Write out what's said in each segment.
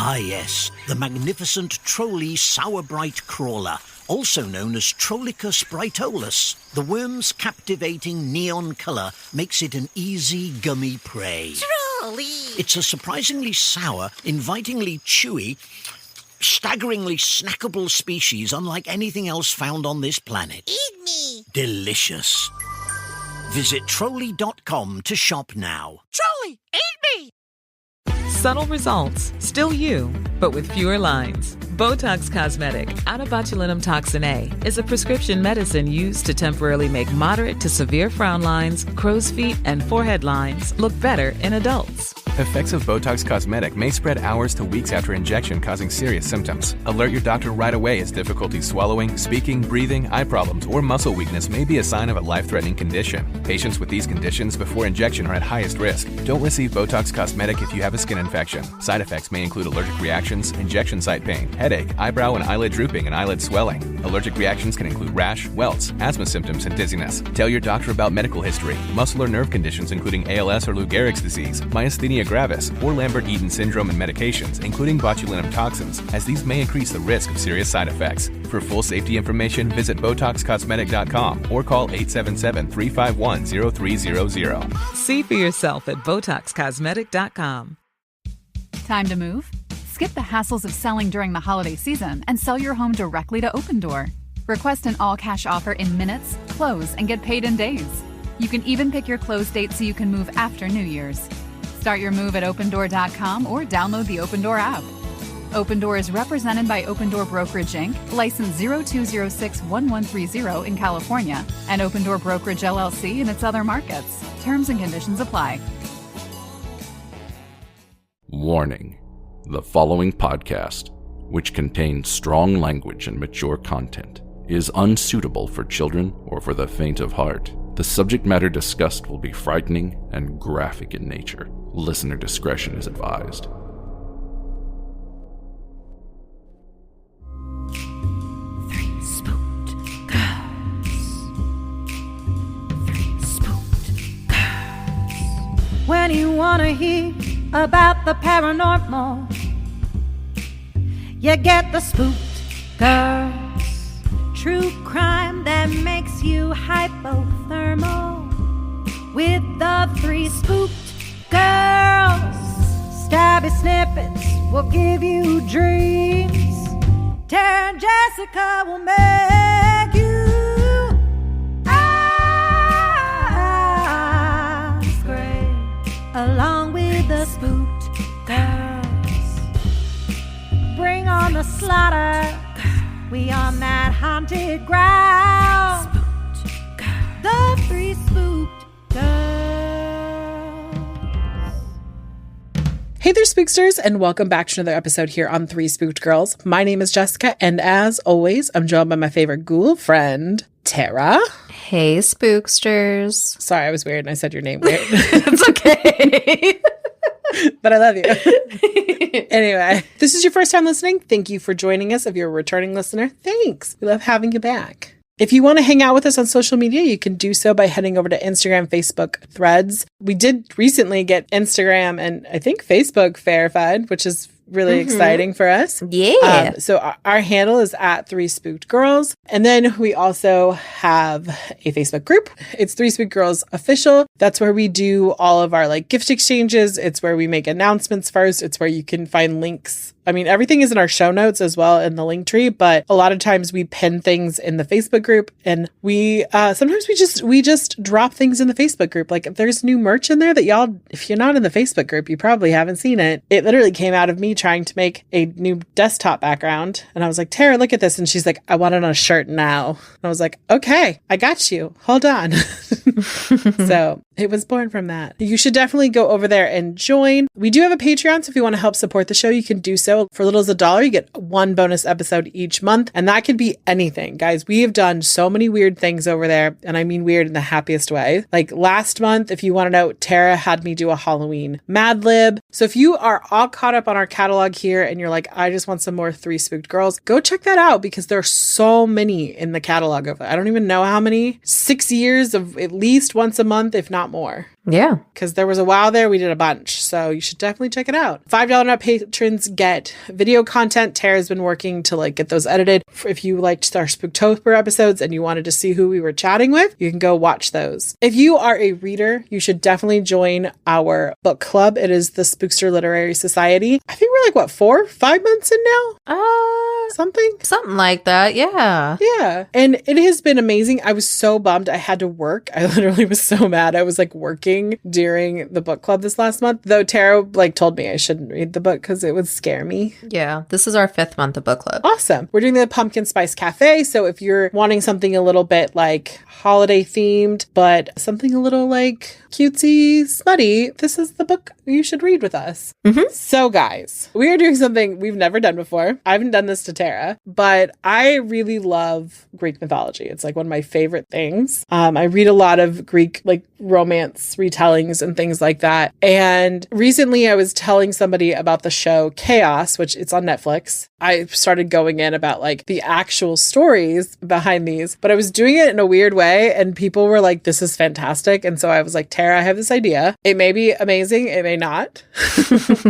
Ah yes, the magnificent Trolley Sourbright Crawler, also known as Trollicus brightolus. The worm's captivating neon colour makes it an easy, gummy prey. Trolley! It's a surprisingly sour, invitingly chewy, staggeringly snackable species unlike anything else found on this planet. Eat me! Delicious. Visit Trolley.com to shop now. Trolley, eat me! Subtle results, still you, but with fewer lines. Botox Cosmetic, out of botulinum toxin A, is a prescription medicine used to temporarily make moderate to severe frown lines, crow's feet, and forehead lines look better in adults. Effects of Botox Cosmetic may spread hours to weeks after injection, causing serious symptoms. Alert your doctor right away as difficulty swallowing, speaking, breathing, eye problems, or muscle weakness may be a sign of a life-threatening condition. Patients with these conditions before injection are at highest risk. Don't receive Botox Cosmetic if you have a skin infection. Side effects may include allergic reactions, injection site pain, headache, eyebrow and eyelid drooping, and eyelid swelling. Allergic reactions can include rash, welts, asthma symptoms, and dizziness. Tell your doctor about medical history, muscle or nerve conditions including ALS or Lou Gehrig's disease, myasthenia gravis, or Lambert-Eaton syndrome, and medications, including botulinum toxins, as these may increase the risk of serious side effects. For full safety information, visit BotoxCosmetic.com or call 877-351-0300. See for yourself at BotoxCosmetic.com. Time to move? Skip the hassles of selling during the holiday season and sell your home directly to Opendoor. Request an all-cash offer in minutes, close, and get paid in days. You can even pick your close date so you can move after New Year's. Start your move at Opendoor.com or download the Opendoor app. Opendoor is represented by Opendoor Brokerage Inc., license 02061130 in California, and Opendoor Brokerage LLC in its other markets. Terms and conditions apply. Warning. The following podcast, which contains strong language and mature content, is unsuitable for children or for the faint of heart. The subject matter discussed will be frightening and graphic in nature. Listener discretion is advised. Three spooked girls. Three spooked girls. When you wanna hear about the paranormal, you get the spooked girls. True crime that makes you hypothermal. With the three spooked girls, stabby snippets will give you dreams. Tara and Jessica will make you eyes gray, along with the spooked girls. Bring on the slaughter, we on that haunted ground. Spooked girls. The three spooked girls. Hey there, Spooksters, and welcome back to another episode here on Three Spooked Girls. My name is Jessica, and as always, I'm joined by my favorite ghoul friend, Tara. Hey, Spooksters. Sorry, I was weird and I said your name weird. It's okay. But I love you. Anyway, if this is your first time listening, thank you for joining us. If you're a returning listener, thanks. We love having you back. If you want to hang out with us on social media, you can do so by heading over to Instagram, Facebook, Threads. We did recently get Instagram and I think Facebook verified, which is really exciting for us. Yeah. So our handle is at Three Spooked Girls. And then we also have a Facebook group. It's Three Spooked Girls Official. That's where we do all of our like gift exchanges. It's where we make announcements first. It's where you can find links. I mean, everything is in our show notes as well in the link tree, but a lot of times we pin things in the Facebook group, and we sometimes we just drop things in the Facebook group. Like if there's new merch in there that y'all, if you're not in the Facebook group, you probably haven't seen it. It literally came out of me trying to make a new desktop background, and I was like, Tara, look at this, and she's like, I want it on a shirt now. And I was like, okay, I got you. Hold on. So it was born from that. You should definitely go over there and join. We do have a Patreon, so if you want to help support the show, you can do so. For little as $1, you get one bonus episode each month, and that could be anything. Guys, we have done so many weird things over there, and I mean weird in the happiest way. Like last month, if you want to know, Tara had me do a Halloween Mad Lib. So if you are all caught up on our catalog here and you're like, I just want some more Three Spooked Girls, go check that out because there are so many in the catalog of it. I don't even know how many. 6 years of at least once a month, if not more. Yeah. Because there was a while there we did a bunch. So you should definitely check it out. $5 net patrons get video content. Tara's been working to like get those edited. If you liked our Spooktober episodes and you wanted to see who we were chatting with, you can go watch those. If you are a reader, you should definitely join our book club. It is the Spookster Literary Society. I think we're like, 4-5 months in now? Something like that. Yeah. Yeah. And it has been amazing. I was so bummed I had to work. I literally was so mad. I was like working during the book club this last month, though Tara like told me I shouldn't read the book because it would scare me. Yeah. This is our 5th month of book club. Awesome. We're doing the Pumpkin Spice Cafe. So if you're wanting something a little bit like holiday themed, but something a little like cutesy, smutty, this is the book you should read with us. So guys, we are doing something we've never done before. I haven't done this to Tara, but I really love Greek mythology. It's like one of my favorite things. I read a lot of Greek like romance retellings and things like that. And recently I was telling somebody about the show Chaos, which it's on Netflix. I started going in about like the actual stories behind these, but I was doing it in a weird way and people were like, this is fantastic. And so I was like, Tara, I have this idea. It may be amazing. It may not.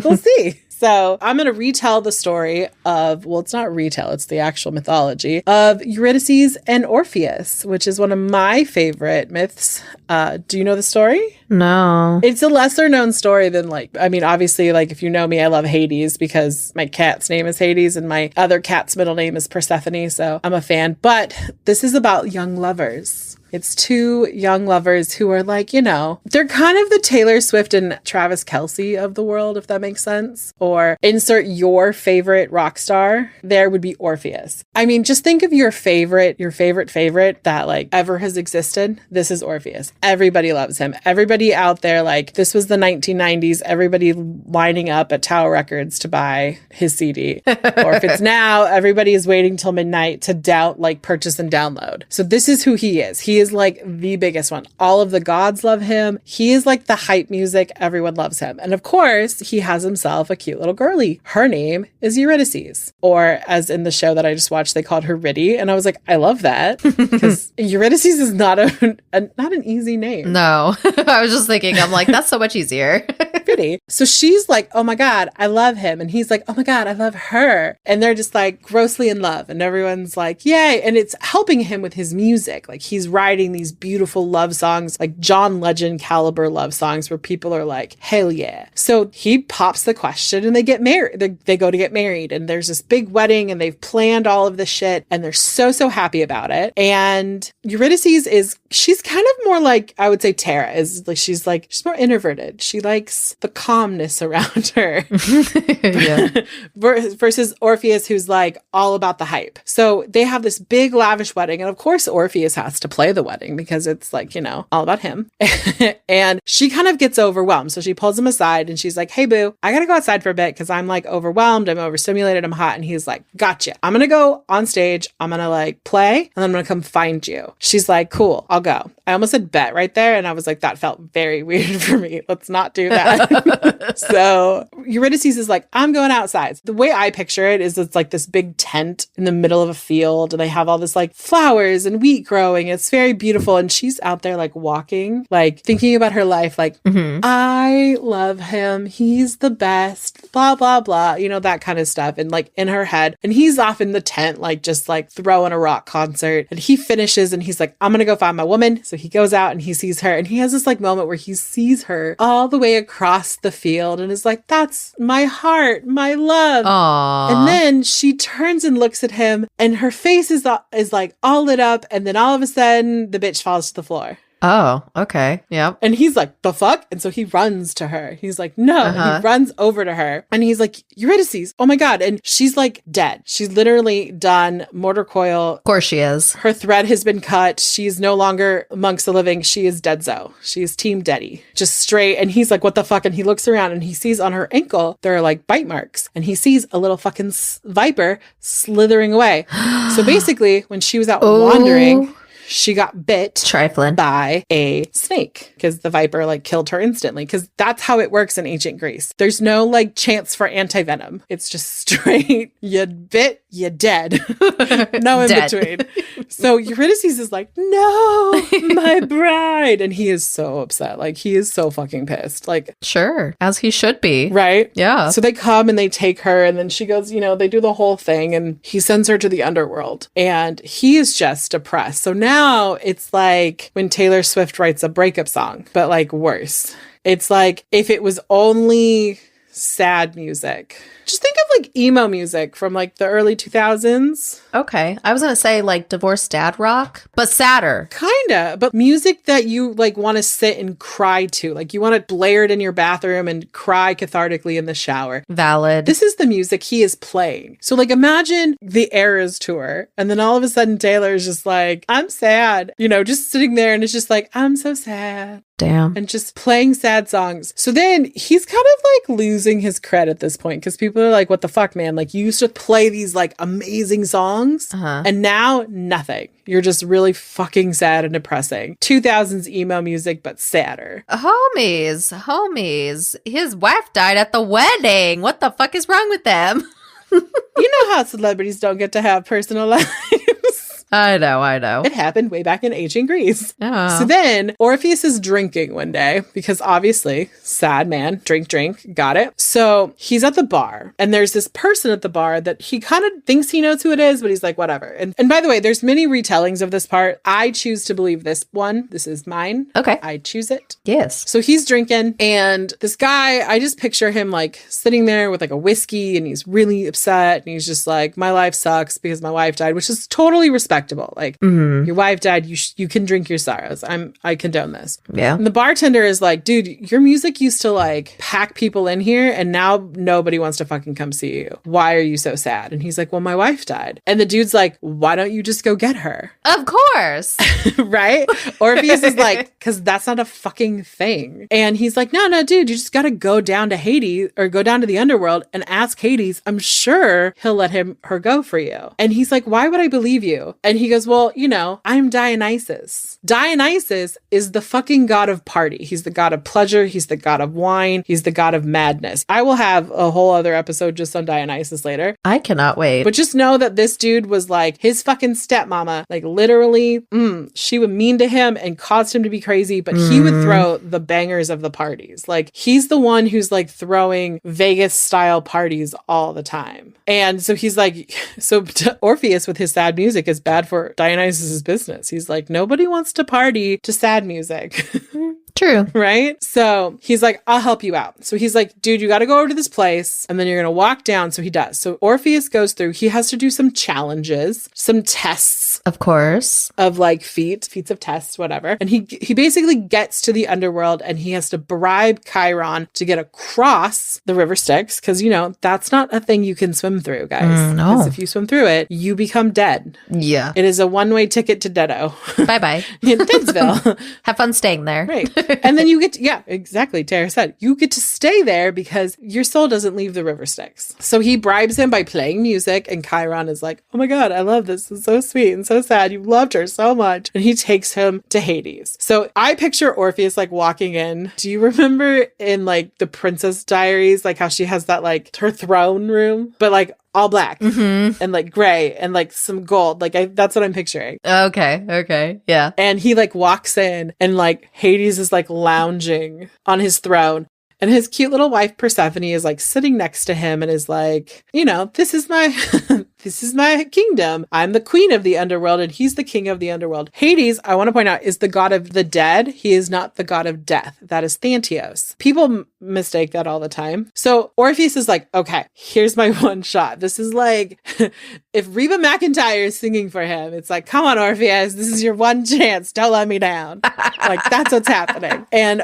We'll see. So I'm going to retell the story of, well, it's not retell, it's the actual mythology of Eurydice and Orpheus, which is one of my favorite myths. Do you know the story? No. It's a lesser known story than like, I mean, obviously, like if you know me, I love Hades because my cat's name is Hades and my other cat's middle name is Persephone. So I'm a fan, but this is about young lovers. It's 2 young lovers who are like, you know, they're kind of the Taylor Swift and Travis Kelce of the world, if that makes sense. Or insert your favorite rock star. There would be Orpheus. I mean, just think of your favorite that like ever has existed. This is Orpheus. Everybody loves him. Everybody out there, like this was the 1990s. Everybody lining up at Tower Records to buy his CD. Or if it's now, everybody is waiting till midnight to purchase and download. So this is who he is. He is like the biggest one. All of the gods love him. He is like the hype music. Everyone loves him. And of course, he has himself a cute little girlie. Her name is Eurydice. Or as in the show that I just watched, they called her Riddy. And I was like, I love that. Because Eurydice is not not an easy name. No. I was just thinking, I'm like, that's so much easier. Riddy. So she's like, oh my God, I love him. And he's like, oh my God, I love her. And they're just like grossly in love. And everyone's like, yay. And it's helping him with his music. Like he's writing these beautiful love songs, like John Legend caliber love songs where people are like, hell yeah. So he pops the question and they get married. They go to get married and there's this big wedding and they've planned all of this shit and they're so happy about it. And Eurydice she's kind of more like, I would say Tara is like, she's more introverted. She likes the calmness around her. Versus Orpheus, who's like all about the hype. So they have this big lavish wedding. And of course, Orpheus has to play the wedding because it's like, you know, all about him. And she kind of gets overwhelmed. So she pulls him aside and she's like, hey boo, I gotta go outside for a bit because I'm like overwhelmed. I'm overstimulated. I'm hot. And he's like, gotcha. I'm gonna go on stage. I'm gonna like play and then I'm gonna come find you. She's like, cool, I'll go. I almost said bet right there. And I was like, that felt very weird for me. Let's not do that. So Eurydice is like, I'm going outside. The way I picture it is it's like this big tent in the middle of a field and they have all this like flowers and wheat growing. It's very beautiful. And she's out there like walking, like thinking about her life, like, I love him. He's the best, blah, blah, blah, you know, that kind of stuff. And like in her head, and he's off in the tent, like just like throwing a rock concert. And he finishes and he's like, I'm going to go find my woman. So he goes out and he sees her and he has this like moment where he sees her all the way across the field and is like, that's my heart, my love. Aww. And then she turns and looks at him and her face is like all lit up. And then all of a sudden the bitch falls to the floor. Oh, okay. Yep. And he's like, the fuck? And so he runs to her. He's like, no. And he runs over to her. And he's like, Eurydice, oh my God. And she's like dead. She's literally done mortar coil. Of course she is. Her thread has been cut. She's no longer amongst the living. She is deadzo. She is team deady. Just straight. And he's like, what the fuck? And he looks around and he sees on her ankle, there are like bite marks. And he sees a little fucking viper slithering away. So basically, when she was out wandering, she got bit Trifling. by a snake because the viper like killed her instantly, because that's how it works in ancient Greece. There's no like chance for anti-venom. It's just straight, you bit, you dead. No in between. So Eurydice is like, no, my bride. And he is so upset. Like, he is so fucking pissed. Like, Sure, as he should be. right? Yeah. So they come and they take her, and then she goes, they do the whole thing, and he sends her to the underworld, and he is just depressed. So now it's like when Taylor Swift writes a breakup song, but like worse. It's like if it was only sad music. Just think of like emo music from like the early 2000s. Okay. I was going to say like divorced dad rock, but sadder. Kinda, but music that you like want to sit and cry to. Like you want to blare it in your bathroom and cry cathartically in the shower. Valid. This is the music he is playing. So like imagine the Eras tour, and then all of a sudden Taylor is just like, I'm sad. Just sitting there, and it's just like, I'm so sad. Damn. And just playing sad songs. So then he's kind of like losing his cred at this point, because people are like, what the fuck, man? Like, you used to play these like amazing songs, and now nothing. You're just really fucking sad and depressing. 2000s emo music, but sadder. Homies. His wife died at the wedding. What the fuck is wrong with them? You know how celebrities don't get to have personal lives. I know. It happened way back in ancient Greece. Oh. So then Orpheus is drinking one day, because obviously, sad man, drink, got it. So he's at the bar, and there's this person at the bar that he kind of thinks he knows who it is, but he's like, whatever. And by the way, there's many retellings of this part. I choose to believe this one. This is mine. Okay. I choose it. Yes. So he's drinking, and this guy, I just picture him like sitting there with like a whiskey, and he's really upset, and he's just like, my life sucks because my wife died, which is totally respectable. Like, your wife died, you can drink your sorrows. I condone this. Yeah. And the bartender is like, dude, your music used to like pack people in here, and now nobody wants to fucking come see you. Why are you so sad? And he's like, well, my wife died. And the dude's like, why don't you just go get her? Of course. Right? Orpheus is like, because that's not a fucking thing. And he's like, no, dude, you just got to go down to Hades, or go down to the underworld and ask Hades. I'm sure he'll let her go for you. And he's like, why would I believe you? And he goes, well, I'm Dionysus. Dionysus is the fucking god of party. He's the god of pleasure. He's the god of wine. He's the god of madness. I will have a whole other episode just on Dionysus later. I cannot wait. But just know that this dude was like his fucking stepmama. Like literally, she would mean to him and caused him to be crazy, but he would throw the bangers of the parties. Like he's the one who's like throwing Vegas style parties all the time. And so he's like, so Orpheus with his sad music is bad for Dionysus's business. He's like, nobody wants to party to sad music. True. Right? So he's like, I'll help you out. So he's like, dude, you got to go over to this place, and then you're going to walk down. So he does. So Orpheus goes through. He has to do some challenges, some tests. Of course. Of like feats of tests, whatever. And he basically gets to the underworld, and he has to bribe Chiron to get across the river Styx, because, that's not a thing you can swim through, guys. No. Because if you swim through it, you become dead. Yeah. It is a one-way ticket to Deado. Bye-bye. In Didsville. Have fun staying there. Right. And then you get to, yeah, exactly. Tara said, you get to stay there because your soul doesn't leave the river Styx. So he bribes him by playing music, and Chiron is like, oh my God, I love this. It's so sweet and so sad. You loved her so much. And he takes him to Hades. So I picture Orpheus like walking in. Do you remember in like the Princess Diaries, like how she has that like her throne room, but like all black and like gray and like some gold. Like that's what I'm picturing. Okay. Yeah. And he like walks in, and like Hades is like lounging on his throne. And his cute little wife Persephone is like sitting next to him and is like, this is my this is my kingdom. I'm the queen of the underworld, and he's the king of the underworld. Hades, I want to point out, is the god of the dead. He is not the god of death. That is Thanatos. People mistake that all the time. So Orpheus is like, okay, here's my one shot. This is like, if Reba McEntire is singing for him, it's like, come on, Orpheus, this is your one chance. Don't let me down. Like, that's what's happening. And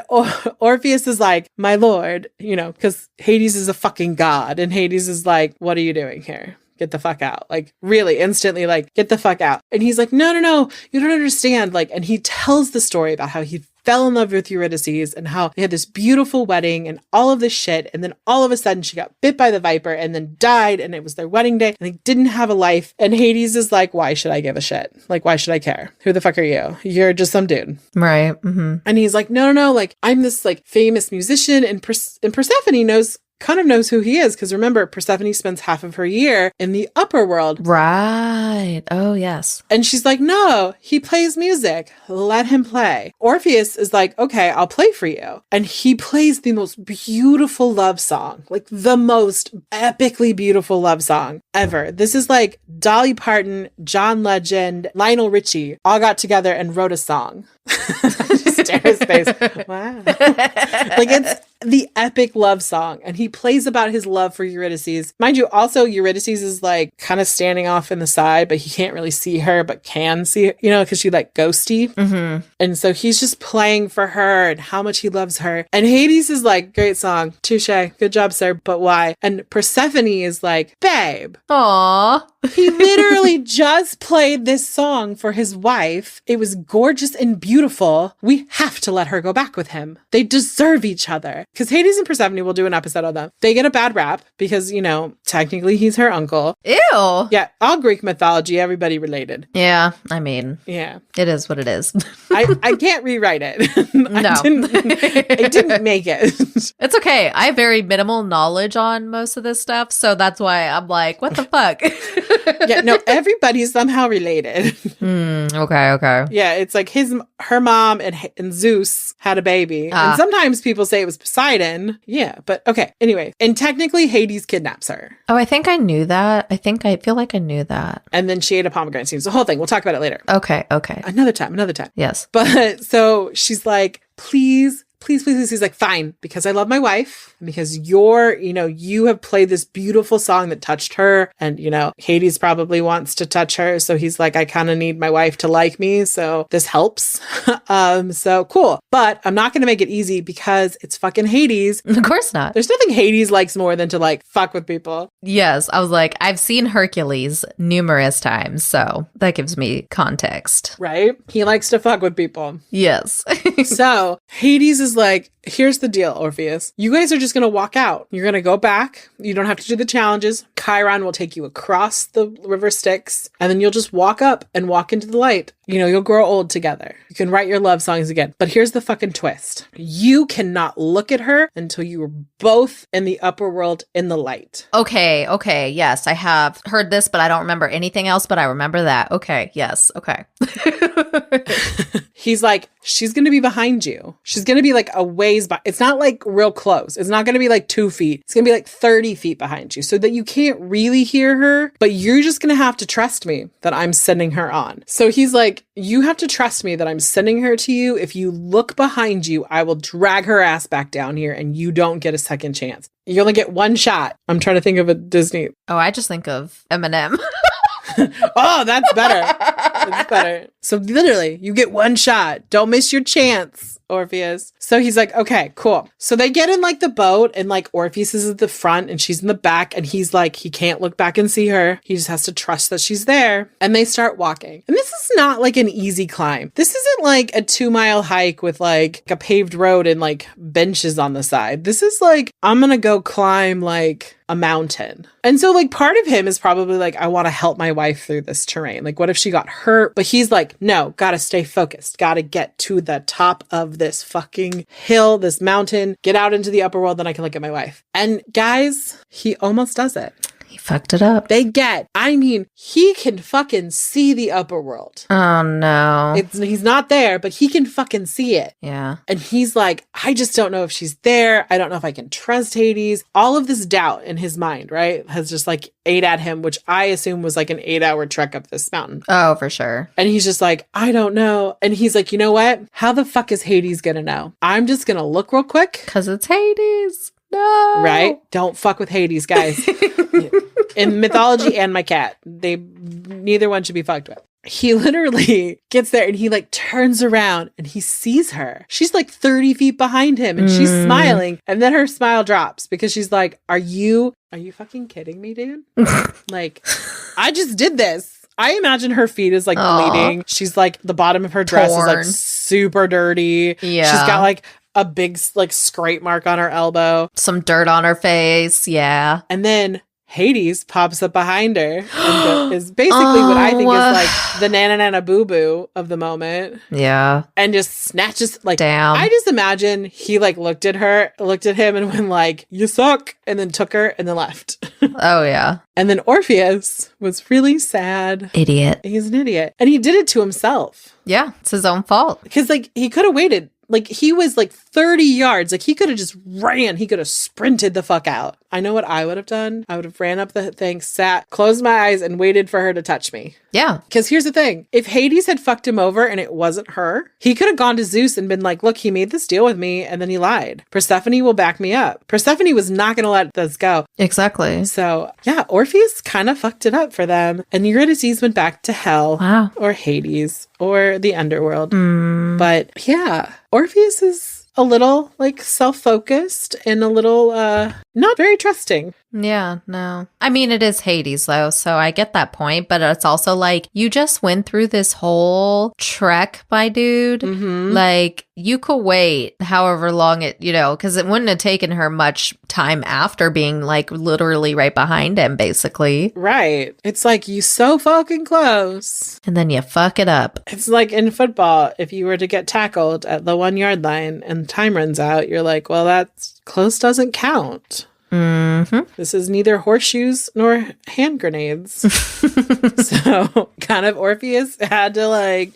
Orpheus is like, my lord, because Hades is a fucking god. And Hades is like, what are you doing here? Get the fuck out. Like, really instantly, like, get the fuck out. And he's like, no, you don't understand. Like, and he tells the story about how he fell in love with Eurydice and how they had this beautiful wedding and all of this shit. And then all of a sudden she got bit by the viper and then died, and it was their wedding day and they didn't have a life. And Hades is like, why should I give a shit? Like, why should I care? Who the fuck are you? You're just some dude. Right. Mm-hmm. And he's like, no, like I'm this like famous musician, and Persephone kind of knows who he is, because remember, Persephone spends half of her year in the upper world. Right. Oh, yes. And she's like, no, he plays music. Let him play. Orpheus is like, okay, I'll play for you. And he plays the most beautiful love song, like the most epically beautiful love song ever. This is like Dolly Parton, John Legend, Lionel Richie all got together and wrote a song. Just stare at his face. Wow. Like, it's the epic love song, and he plays about his love for Eurydice. Mind you, also Eurydice is like kind of standing off in the side, but he can't really see her, but can see her, you know, because she's like ghosty. Mm-hmm. And so he's just playing for her and how much he loves her. And Hades is like, great song, touche, good job, sir, but why? And Persephone is like, babe, Aww. he literally just played this song for his wife. It was gorgeous and beautiful. We have to let her go back with him. They deserve each other. Because Hades and Persephone, will do an episode on them. They get a bad rap because, you know, technically he's her uncle. Ew. Yeah, all Greek mythology, everybody related. Yeah, I mean, yeah, it is what it is. I can't rewrite it. No. I didn't make it. It's okay. I have very minimal knowledge on most of this stuff, so that's why I'm like, what the fuck? Yeah, no, everybody's somehow related. Okay. Yeah, it's like her mom and Zeus had a baby. And sometimes people say it was Poseidon. Yeah, but okay. Anyway, and technically Hades kidnaps her. Oh, I think I knew that. I feel like I knew that. And then she ate a pomegranate seed. The whole thing. We'll talk about it later. Okay. Another time. Yes. But so she's like, please. He's like, fine, because I love my wife, because you have played this beautiful song that touched her. And, you know, Hades probably wants to touch her. So he's like, I kind of need my wife to like me. So this helps. So cool. But I'm not going to make it easy because it's fucking Hades. Of course not. There's nothing Hades likes more than to like fuck with people. Yes. I was like, I've seen Hercules numerous times. So that gives me context. Right? He likes to fuck with people. Yes. So Hades is like, here's the deal, Orpheus. You guys are just going to walk out. You're going to go back. You don't have to do the challenges. Chiron will take you across the river Styx, and then you'll just walk up and walk into the light. You know, you'll grow old together. You can write your love songs again. But here's the fucking twist. You cannot look at her until you are both in the upper world in the light. Okay. Yes, I have heard this, but I don't remember anything else, but I remember that. Okay. Yes. Okay. He's like, she's going to be behind you. She's going to be like a ways by. It's not like real close. It's not going to be like 2 feet. It's going to be like 30 feet behind you so that you can't really hear her, but you're just going to have to trust me that I'm sending her on. So he's like, you have to trust me that I'm sending her to you. If you look behind you, I will drag her ass back down here and you don't get a second chance. You only get one shot. I'm trying to think of a Disney. Oh, I just think of Eminem. Oh, that's better. That's better. So literally, you get one shot. Don't miss your chance, Orpheus. So he's like, okay, cool. So they get in like the boat, and like Orpheus is at the front and she's in the back, and he's like, he can't look back and see her. He just has to trust that she's there. And they start walking. And this is not like an easy climb. This isn't like a 2-mile hike with like a paved road and like benches on the side. This is like, I'm gonna go climb like a mountain. And so like part of him is probably like, I want to help my wife through this terrain. Like, what if she got hurt? But he's like, no, gotta stay focused. Gotta get to the top of this fucking hill, this mountain, get out into the upper world, then I can look at my wife. And guys, he almost does it. He fucked it up. He can fucking see the upper world. Oh no. He's not there, but he can fucking see it. Yeah. And he's like, I just don't know if she's there. I don't know if I can trust Hades. All of this doubt in his mind, right, has just like ate at him, which I assume was like an 8-hour trek up this mountain. Oh, for sure. And he's just like, I don't know. And he's like, you know what? How the fuck is Hades gonna know? I'm just gonna look real quick. Because it's Hades. No. Right? Don't fuck with Hades, guys. In mythology and my cat, neither one should be fucked with. He literally gets there and he like turns around and he sees her. She's like 30 feet behind him and she's smiling. And then her smile drops because she's like, are you fucking kidding me, dude? Like, I just did this. I imagine her feet is like bleeding. She's like, the bottom of her dress is like super dirty. Yeah. She's got like a big like scrape mark on her elbow. Some dirt on her face. Yeah. And then Hades pops up behind her and is basically what I think is like the nana nana boo boo of the moment. Yeah. And just snatches like, damn. I just imagine he like looked at him and went like, you suck. And then took her and then left. Oh yeah. And then Orpheus was really sad. Idiot. He's an idiot. And he did it to himself. Yeah. It's his own fault. Because like he could have waited. Like he was like 30 yards. Like he could have just ran. He could have sprinted the fuck out. I know what I would have done. I would have ran up the thing, sat, closed my eyes and waited for her to touch me. Yeah. Because here's the thing. If Hades had fucked him over and it wasn't her, he could have gone to Zeus and been like, look, he made this deal with me and then he lied. Persephone will back me up. Persephone was not going to let this go. Exactly. So yeah, Orpheus kind of fucked it up for them. And Eurydice went back to hell. Wow. Or Hades or the underworld. But yeah, Orpheus is a little like self-focused and a little not very trusting. Yeah, no. I mean, it is Hades though, so I get that point, but it's also like you just went through this whole trek, my dude. Like you could wait however long it, because it wouldn't have taken her much time after being like literally right behind him, basically. Right. It's like you so fucking close. And then you fuck it up. It's like in football, if you were to get tackled at the 1 yard line and time runs out, you're like, well, that's close doesn't count. This is neither horseshoes nor hand grenades. So kind of Orpheus had to like,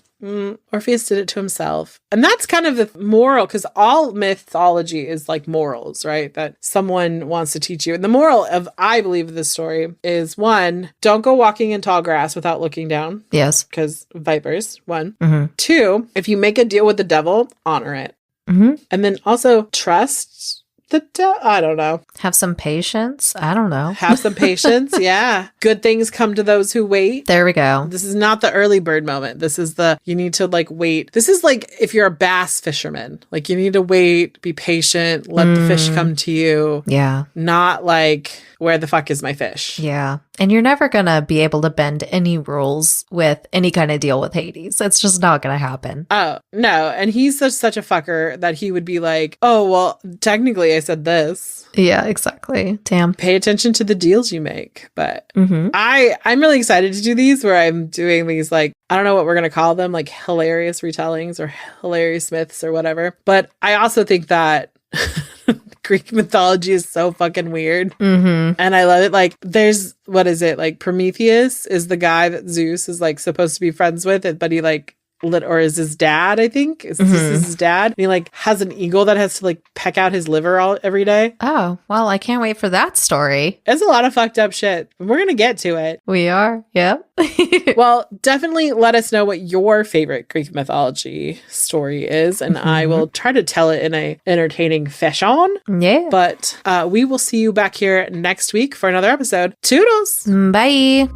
Orpheus did it to himself. And that's kind of the moral, because all mythology is like morals, right? That someone wants to teach you. And the moral of, I believe, this story is 1, don't go walking in tall grass without looking down. Yes. Because vipers, 1. 2, if you make a deal with the devil, honor it. And then also trust I don't know. Have some patience. I don't know. Have some patience. Yeah. Good things come to those who wait. There we go. This is not the early bird moment. This is you need to like wait. This is like if you're a bass fisherman, like you need to wait, be patient, let the fish come to you. Yeah. Not like, where the fuck is my fish? Yeah. And you're never going to be able to bend any rules with any kind of deal with Hades. It's just not going to happen. Oh, no. And he's such a fucker that he would be like, oh, well, technically I said this. Yeah, exactly. Damn. Pay attention to the deals you make. But I'm really excited to do these where I'm doing these like, I don't know what we're going to call them, like hilarious retellings or hilarious myths or whatever. But I also think that Greek mythology is so fucking weird. And I love it. Like there's, what is it? Like Prometheus is the guy that Zeus is like supposed to be friends with, but he like or is his dad, I think. Is this his dad? And he like has an eagle that has to like peck out his liver every day. Oh, well, I can't wait for that story. It's a lot of fucked up shit. We're going to get to it. We are. Yep. Well, definitely let us know what your favorite Greek mythology story is. And I will try to tell it in a entertaining fashion. Yeah. But we will see you back here next week for another episode. Toodles. Bye.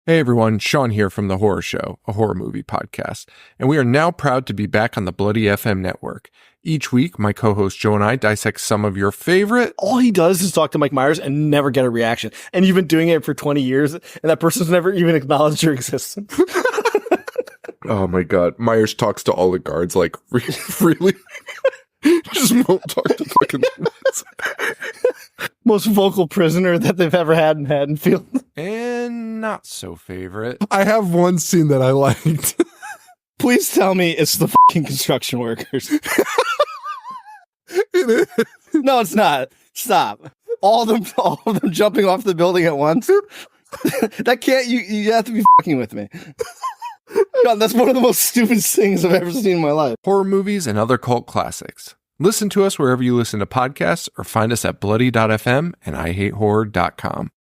Hey everyone, Sean here from The Horror Show, a horror movie podcast, and we are now proud to be back on the Bloody FM network. Each week, my co-host Joe and I dissect some of your favorite... All he does is talk to Mike Myers and never get a reaction. And you've been doing it for 20 years, and that person's never even acknowledged your existence. Oh my god, Myers talks to all the guards like really... Just won't talk to fucking... Most vocal prisoner that they've ever had in Haddonfield. And not so favorite. I have one scene that I liked. Please tell me it's the fucking construction workers. It is. No, it's not. Stop. All of them jumping off the building at once. That can't, you have to be fucking with me. God, that's one of the most stupid things I've ever seen in my life. Horror movies and other cult classics. Listen to us wherever you listen to podcasts or find us at bloody.fm and IHateHorror.com.